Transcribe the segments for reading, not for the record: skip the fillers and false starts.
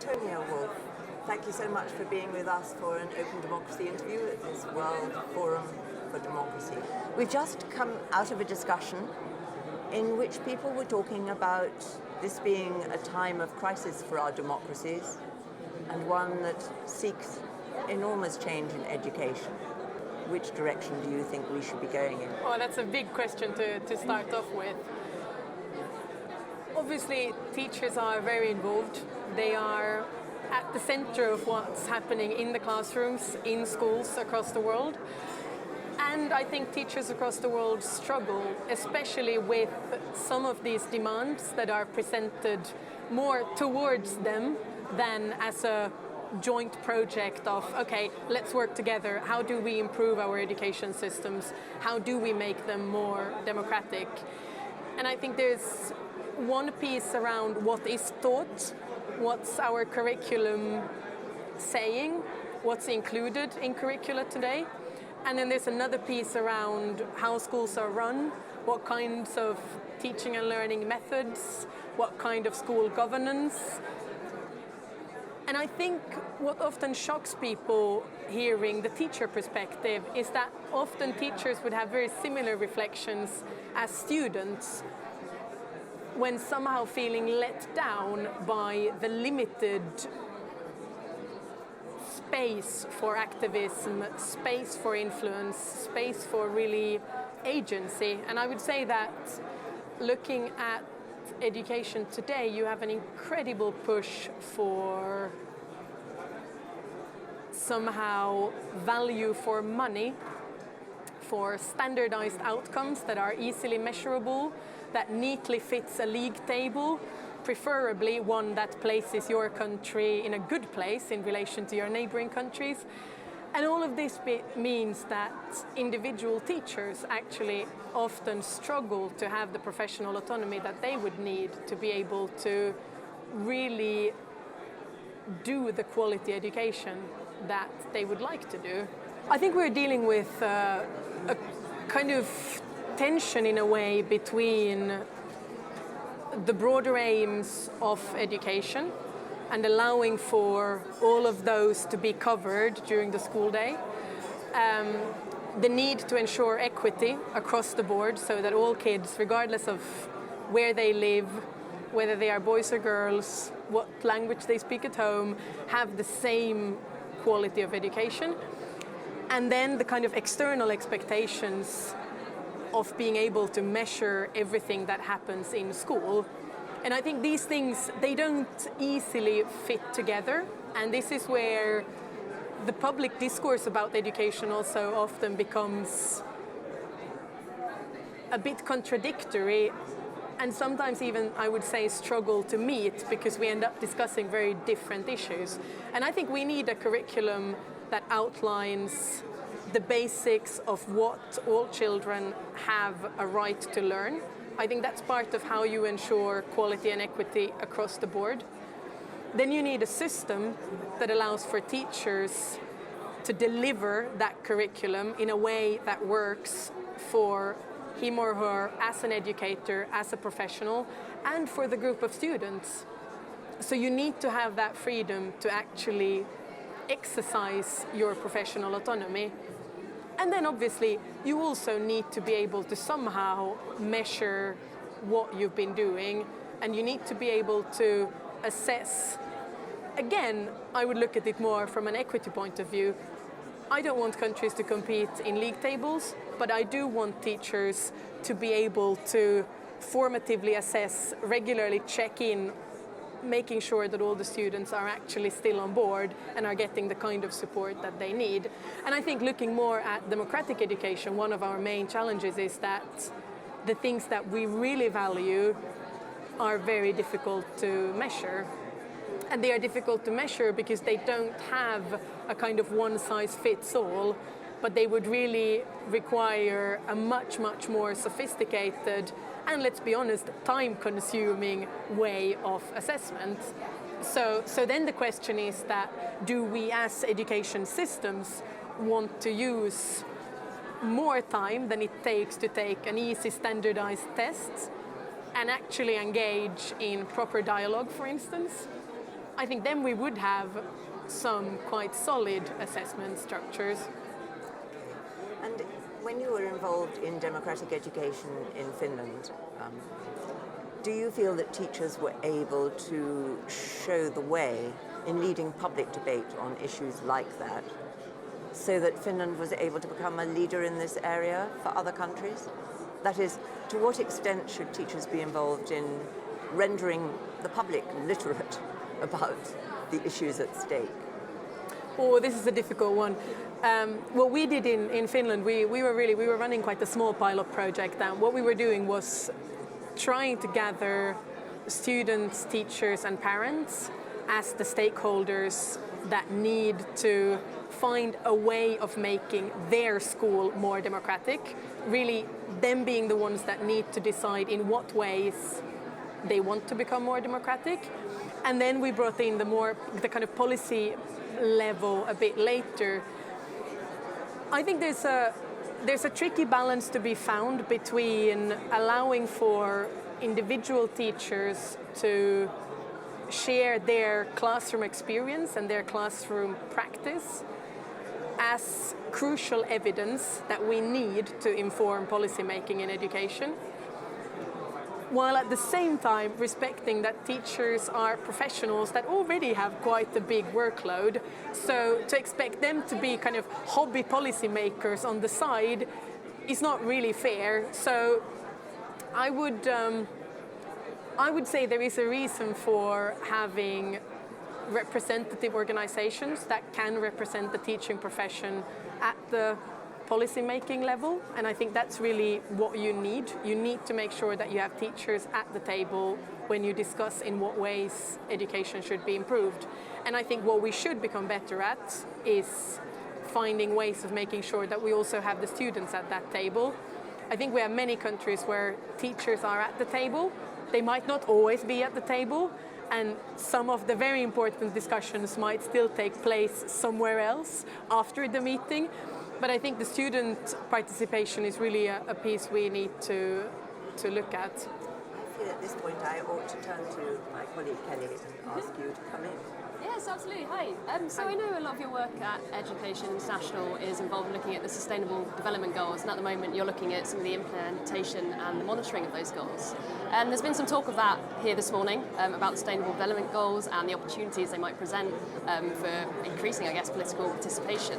Antonia Wulff, thank you so much for being with us for an Open Democracy interview at this World Forum for Democracy. We've just come out of a discussion in which people were talking about this being a time of crisis for our democracies and one that seeks enormous change in education. Which direction do you think we should be going in? Oh, that's a big question to start off with. Obviously, teachers are very involved. They are at the center of what's happening in the classrooms, in schools across the world. And I think teachers across the world struggle, especially with some of these demands that are presented more towards them than as a joint project of, okay, let's work together. How do we improve our education systems? How do we make them more democratic? And I think there's one piece around what is taught, what's our curriculum saying, what's included in curricula today. And then there's another piece around how schools are run, what kinds of teaching and learning methods, what kind of school governance. And I think what often shocks people hearing the teacher perspective is that often teachers would have very similar reflections as students when somehow feeling let down by the limited space for activism, space for influence, space for really agency. And I would say that looking at education today, you have an incredible push for somehow value for money, for standardized outcomes that are easily measurable, that neatly fits a league table, preferably one that places your country in a good place in relation to your neighboring countries. And all of this means that individual teachers actually often struggle to have the professional autonomy that they would need to be able to really do the quality education that they would like to do. I think we're dealing with a kind of tension in a way between the broader aims of education and allowing for all of those to be covered during the school day. The need to ensure equity across the board so that all kids, regardless of where they live, whether they are boys or girls, what language they speak at home, have the same quality of education. And then the kind of external expectations of being able to measure everything that happens in school. And I think these things, they don't easily fit together. And this is where the public discourse about education also often becomes a bit contradictory and sometimes even, I would say, struggle to meet because we end up discussing very different issues. And I think we need a curriculum that outlines the basics of what all children have a right to learn. I think that's part of how you ensure quality and equity across the board. Then you need a system that allows for teachers to deliver that curriculum in a way that works for him or her as an educator, as a professional, and for the group of students. So you need to have that freedom to actually exercise your professional autonomy. And then obviously you also need to be able to somehow measure what you've been doing, and you need to be able to assess. Again, I would look at it more from an equity point of view. I don't want countries to compete in league tables, but I do want teachers to be able to formatively assess, regularly check in, making sure that all the students are actually still on board and are getting the kind of support that they need. And I think looking more at democratic education, one of our main challenges is that the things that we really value are very difficult to measure. And they are difficult to measure because they don't have a kind of one-size-fits-all, but they would really require a much, much more sophisticated and, let's be honest, time-consuming way of assessment. So then the question is that, do we as education systems want to use more time than it takes to take an easy standardized test and actually engage in proper dialogue, for instance? I think then we would have some quite solid assessment structures. And when you were involved in democratic education in Finland, do you feel that teachers were able to show the way in leading public debate on issues like that, so that Finland was able to become a leader in this area for other countries? That is, to what extent should teachers be involved in rendering the public literate about the issues at stake? Oh, this is a difficult one. What we did in Finland, we were running quite a small pilot project, and what we were doing was trying to gather students, teachers and parents as the stakeholders that need to find a way of making their school more democratic, really them being the ones that need to decide in what ways they want to become more democratic. And then we brought in the kind of policy level a bit later. I think there's a tricky balance to be found between allowing for individual teachers to share their classroom experience and their classroom practice as crucial evidence that we need to inform policy making in education, while at the same time respecting that teachers are professionals that already have quite a big workload. So to expect them to be kind of hobby policymakers on the side is not really fair. So I would say there is a reason for having representative organizations that can represent the teaching profession at the policy-making level, and I think that's really what you need. You need to make sure that you have teachers at the table when you discuss in what ways education should be improved. And I think what we should become better at is finding ways of making sure that we also have the students at that table. I think we have many countries where teachers are at the table. They might not always be at the table, and some of the very important discussions might still take place somewhere else after the meeting. But I think the student participation is really a piece we need to look at. I feel at this point I ought to turn to my colleague Kelly and ask you to come in. Yes, absolutely. Hi. So I know a lot of your work at Education International is involved in looking at the Sustainable Development Goals, and at the moment you're looking at some of the implementation and the monitoring of those goals. And there's been some talk of that here this morning about the Sustainable Development Goals and the opportunities they might present for increasing, I guess, political participation.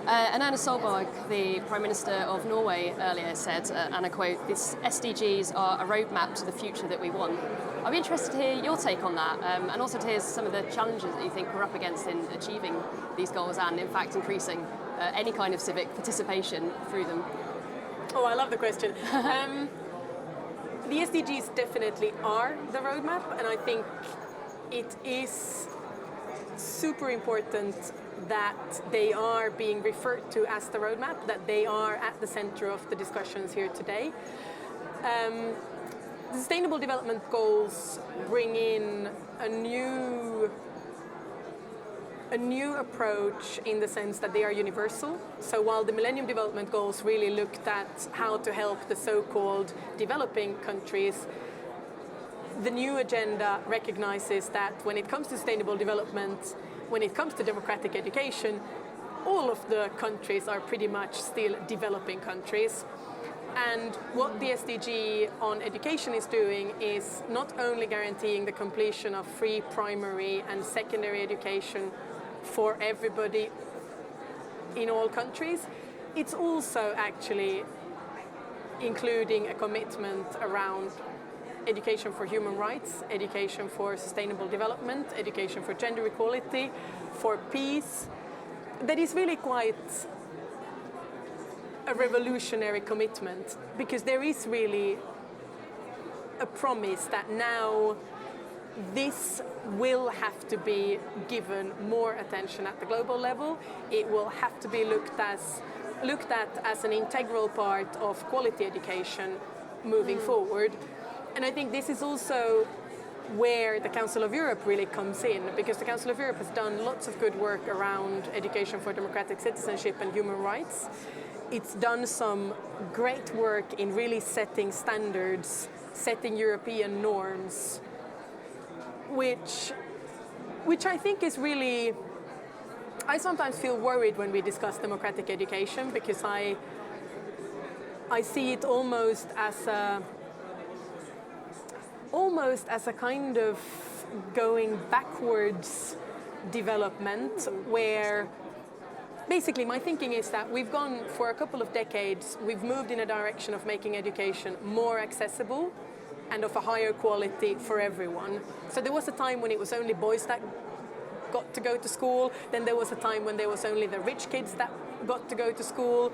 And Erna Solberg, the Prime Minister of Norway, earlier said, and I quote, "These SDGs are a roadmap to the future that we want." I'd be interested to hear your take on that, and also to hear some of the challenges that you think we're up against in achieving these goals and, in fact, increasing any kind of civic participation through them. Oh, I love the question. The SDGs definitely are the roadmap, and I think it is super important that they are being referred to as the roadmap, that they are at the center of the discussions here today. The Sustainable Development Goals bring in a new approach in the sense that they are universal. So while the Millennium Development Goals really looked at how to help the so-called developing countries, the new agenda recognizes that when it comes to sustainable development, when it comes to democratic education, all of the countries are pretty much still developing countries. And what the SDG on education is doing is not only guaranteeing the completion of free primary and secondary education for everybody in all countries, it's also actually including a commitment around education for human rights, education for sustainable development, education for gender equality, for peace. That is really quite a revolutionary commitment, because there is really a promise that now this will have to be given more attention at the global level. It will have to be looked at as an integral part of quality education moving forward. And I think this is also where the Council of Europe really comes in, because the Council of Europe has done lots of good work around education for democratic citizenship and human rights. It's done some great work in really setting standards, setting European norms, which which I think is really, I sometimes feel worried when we discuss democratic education, because I see it almost as a kind of going backwards development, where basically my thinking is that we've gone for a couple of decades, we've moved in a direction of making education more accessible and of a higher quality for everyone. So there was a time when it was only boys that got to go to school, then there was a time when there was only the rich kids that got to go to school.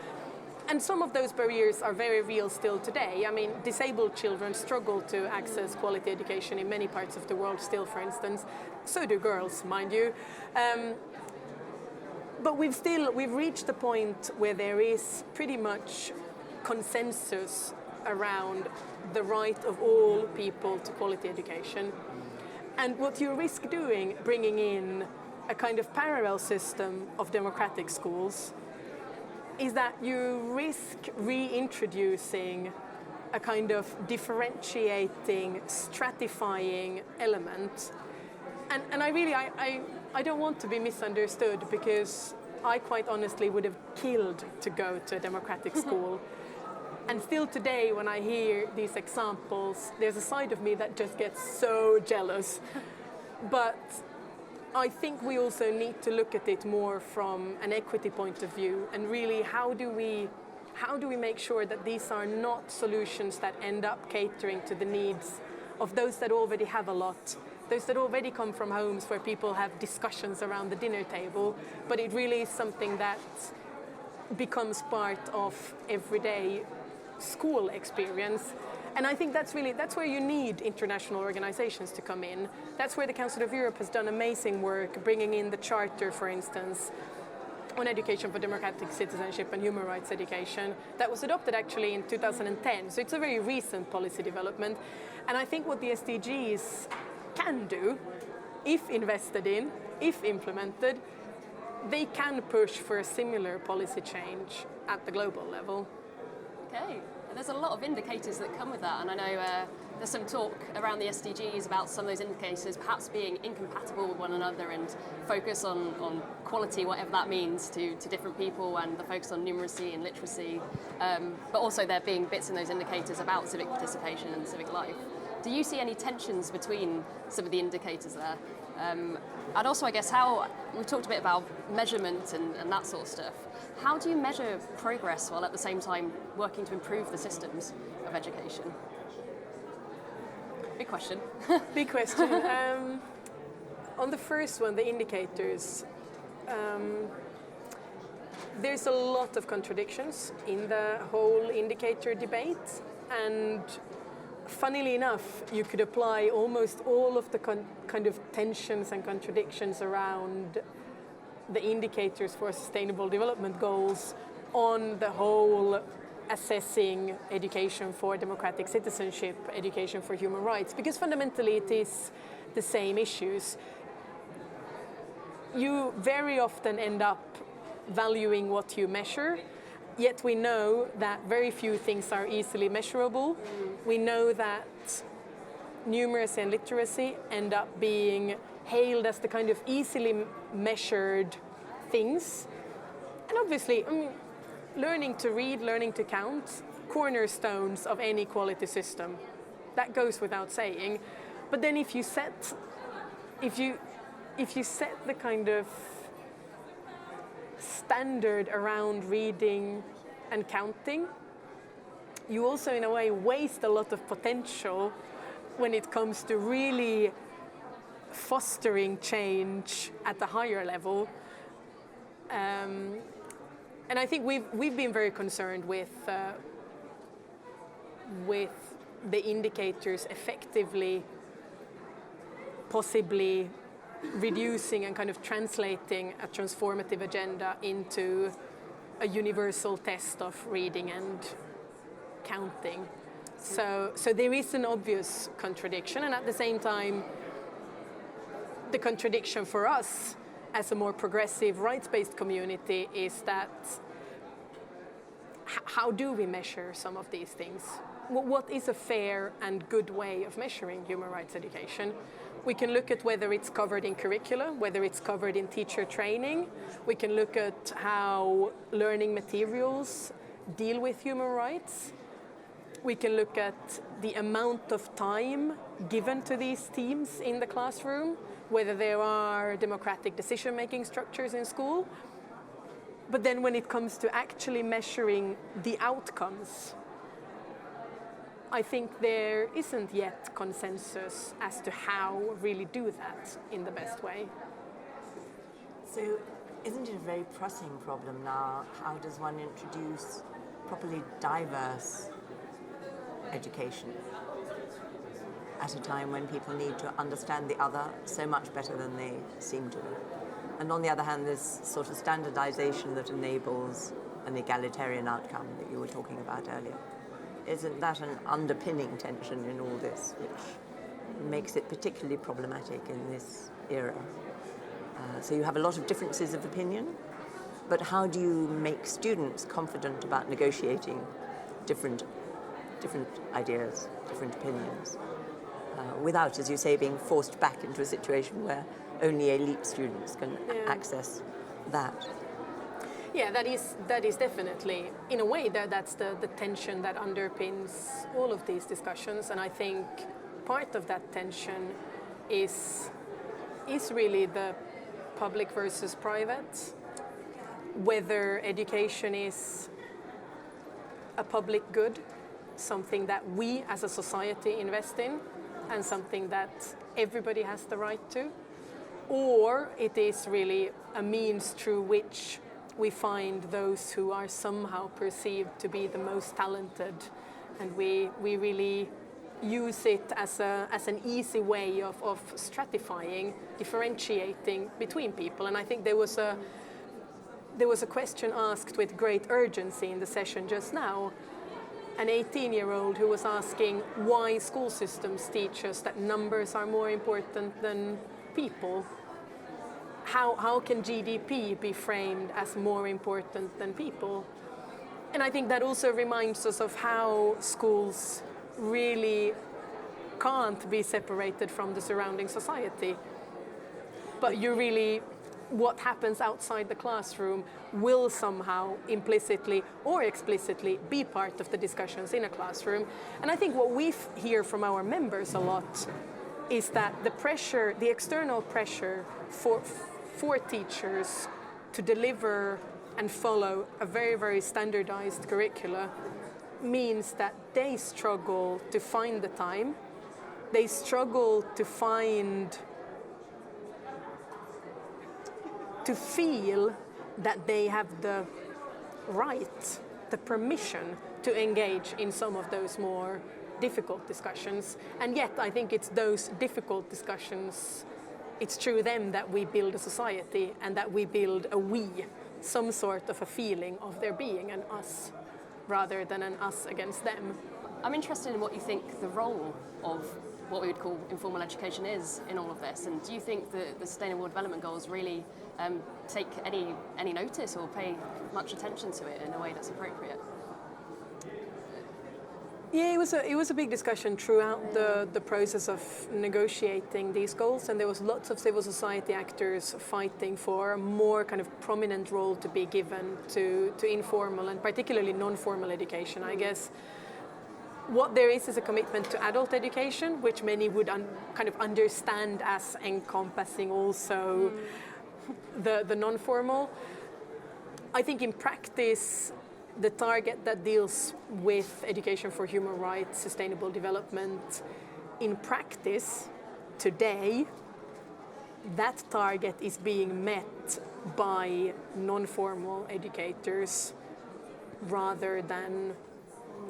And some of those barriers are very real still today. I mean, disabled children struggle to access quality education in many parts of the world still, for instance. So do girls, mind you. But we've reached a point where there is pretty much consensus around the right of all people to quality education. And what you risk doing, bringing in a kind of parallel system of democratic schools, is that you risk reintroducing a kind of differentiating, stratifying element. And I don't want to be misunderstood, because I quite honestly would have killed to go to a democratic school. And still today, when I hear these examples, there's a side of me that just gets so jealous. But I think we also need to look at it more from an equity point of view, and really how do we make sure that these are not solutions that end up catering to the needs of those that already have a lot, those that already come from homes where people have discussions around the dinner table, but it really is something that becomes part of everyday school experience. And I think that's where you need international organizations to come in. That's where the Council of Europe has done amazing work, bringing in the Charter, for instance, on education for democratic citizenship and human rights education. That was adopted actually in 2010, so it's a very recent policy development. And I think what the SDGs can do, if invested in, if implemented, they can push for a similar policy change at the global level. Okay, and there's a lot of indicators that come with that, and I know there's some talk around the SDGs about some of those indicators perhaps being incompatible with one another, and focus on quality, whatever that means to different people, and the focus on numeracy and literacy, but also there being bits in those indicators about civic participation and civic life. Do you see any tensions between some of the indicators there? And also, I guess, we've talked a bit about measurement and that sort of stuff. How do you measure progress while at the same time working to improve the systems of education? Big question. Big question. On the first one, the indicators, there's a lot of contradictions in the whole indicator debate, and funnily enough, you could apply almost all of the kind of tensions and contradictions around the indicators for sustainable development goals on the whole assessing education for democratic citizenship, education for human rights, because fundamentally it is the same issues. You very often end up valuing what you measure, yet we know that very few things are easily measurable. We know that numeracy and literacy end up being hailed as the kind of easily measured things. And obviously, learning to read, learning to count, cornerstones of any quality system. That goes without saying. But then if you set the kind of standard around reading and counting, you also in a way waste a lot of potential when it comes to really fostering change at the higher level. And I think we've been very concerned with the indicators effectively, possibly reducing and kind of translating a transformative agenda into a universal test of reading and counting. So there is an obvious contradiction, and at the same time, the contradiction for us as a more progressive rights-based community is that how do we measure some of these things? what is a fair and good way of measuring human rights education. We can look at whether it's covered in curricula, whether it's covered in teacher training. We can look at how learning materials deal with human rights. We can look at the amount of time given to these teams in the classroom, whether there are democratic decision-making structures in school. But then when it comes to actually measuring the outcomes, I think there isn't yet consensus as to how really do that in the best way. So isn't it a very pressing problem now? How does one introduce properly diverse education at a time when people need to understand the other so much better than they seem to? And on the other hand, this sort of standardization that enables an egalitarian outcome that you were talking about earlier. Isn't that an underpinning tension in all this, which makes it particularly problematic in this era? So you have a lot of differences of opinion, but how do you make students confident about negotiating different ideas, different opinions, without, as you say, being forced back into a situation where only elite students can access that? Yeah, that is definitely, in a way, that's the tension that underpins all of these discussions. And I think part of that tension is really the public versus private, whether education is a public good, something that we as a society invest in, and something that everybody has the right to, or it is really a means through which we find those who are somehow perceived to be the most talented, and we really use it as an easy way of stratifying, differentiating between people. And I think there was a question asked with great urgency in the session just now, an 18-year-old who was asking why school systems teach us that numbers are more important than people. How can GDP be framed as more important than people? And I think that also reminds us of how schools really can't be separated from the surrounding society. But what happens outside the classroom will somehow implicitly or explicitly be part of the discussions in a classroom. And I think what we hear from our members a lot is that the external pressure for teachers to deliver and follow a very, very standardized curricula means that they struggle to find the time, they struggle to feel that they have the right, the permission to engage in some of those more difficult discussions. And yet I think it's those difficult discussions, it's through them that we build a society and that we build a we, some sort of a feeling of there being an us rather than an us against them. I'm interested in what you think the role of what we would call informal education is in all of this, and do you think that the Sustainable Development Goals really take any notice or pay much attention to it in a way that's appropriate? Yeah, it was a big discussion throughout the process of negotiating these goals, and there was lots of civil society actors fighting for a more kind of prominent role to be given to informal and particularly non-formal education. I guess what there is a commitment to adult education, which many would kind of understand as encompassing also the non-formal. I think in practice, the target that deals with education for human rights, sustainable development, in practice today, that target is being met by non-formal educators rather than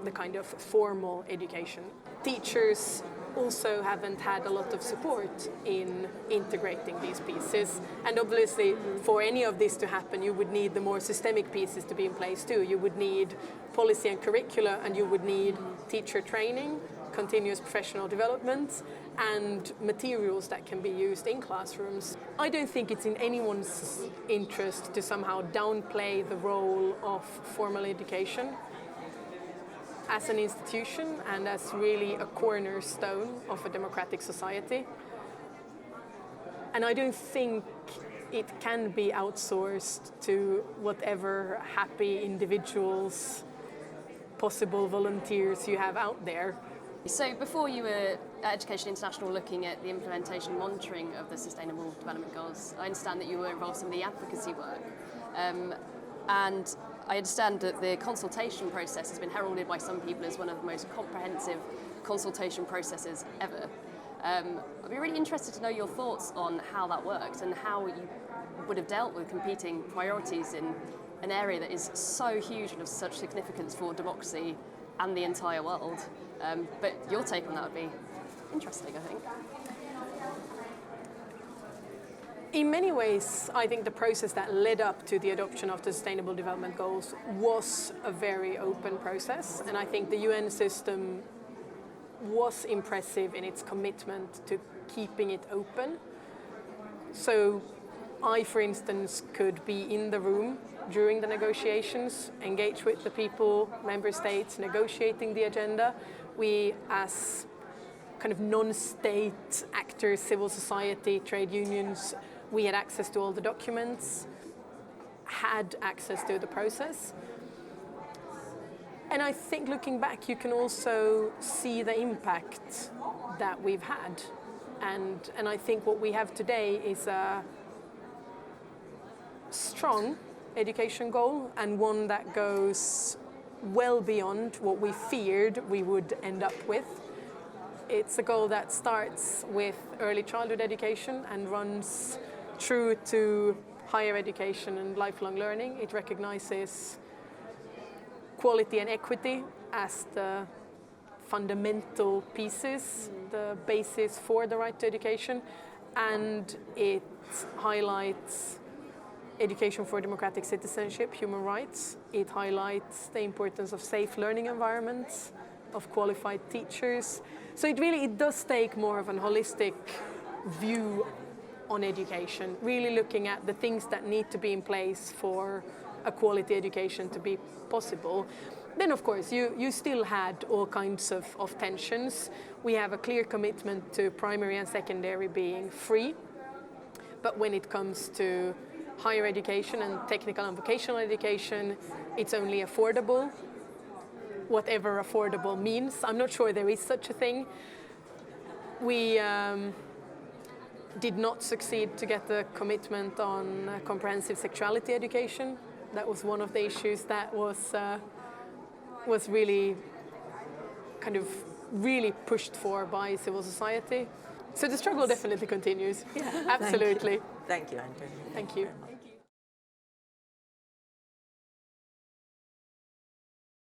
the kind of formal education. Teachers also haven't had a lot of support in integrating these pieces. And obviously, for any of this to happen, you would need the more systemic pieces to be in place too. You would need policy and curricula, and you would need teacher training, continuous professional development, and materials that can be used in classrooms. I don't think it's in anyone's interest to somehow downplay the role of formal education. as an institution and as really a cornerstone of a democratic society. And I don't think it can be outsourced to whatever happy individuals, possible volunteers you have out there. So before you were at Education International looking at the implementation and monitoring of the Sustainable Development Goals, I understand that you were involved in some of the advocacy work. And I understand that the consultation process has been heralded by some people as one of the most comprehensive consultation processes ever. I'd be really interested to know your thoughts on how that worked and how you would have dealt with competing priorities in an area that is so huge and of such significance for democracy and the entire world. But your take on that would be interesting, I think. In many ways, I think the process that led up to the adoption of the Sustainable Development Goals was a very open process, and I think the UN system was impressive in its commitment to keeping it open. So I, for instance, could be in the room during the negotiations, engage with the people, member states, negotiating the agenda. We, as kind of non-state actors, civil society, trade unions, we had access to all the documents, had access to the process. And I think looking back, you can also see the impact that we've had. And I think what we have today is a strong education goal, and one that goes well beyond what we feared we would end up with. It's a goal that starts with early childhood education and runs through to higher education and lifelong learning. It recognizes quality and equity as the fundamental pieces, the basis for the right to education, and it highlights education for democratic citizenship, human rights. It highlights the importance of safe learning environments, of qualified teachers. So it does take more of an holistic view on education, really looking at the things that need to be in place for a quality education to be possible. Then, of course, you still had all kinds of tensions. We have a clear commitment to primary and secondary being free, but when it comes to higher education and technical and vocational education, it's only affordable, whatever affordable means. I'm not sure there is such a thing. We did not succeed to get the commitment on comprehensive sexuality education. That was one of the issues that was really kind of really pushed for by civil society. So the struggle definitely continues. Yeah, absolutely. Thank you, Antonia. Thank you.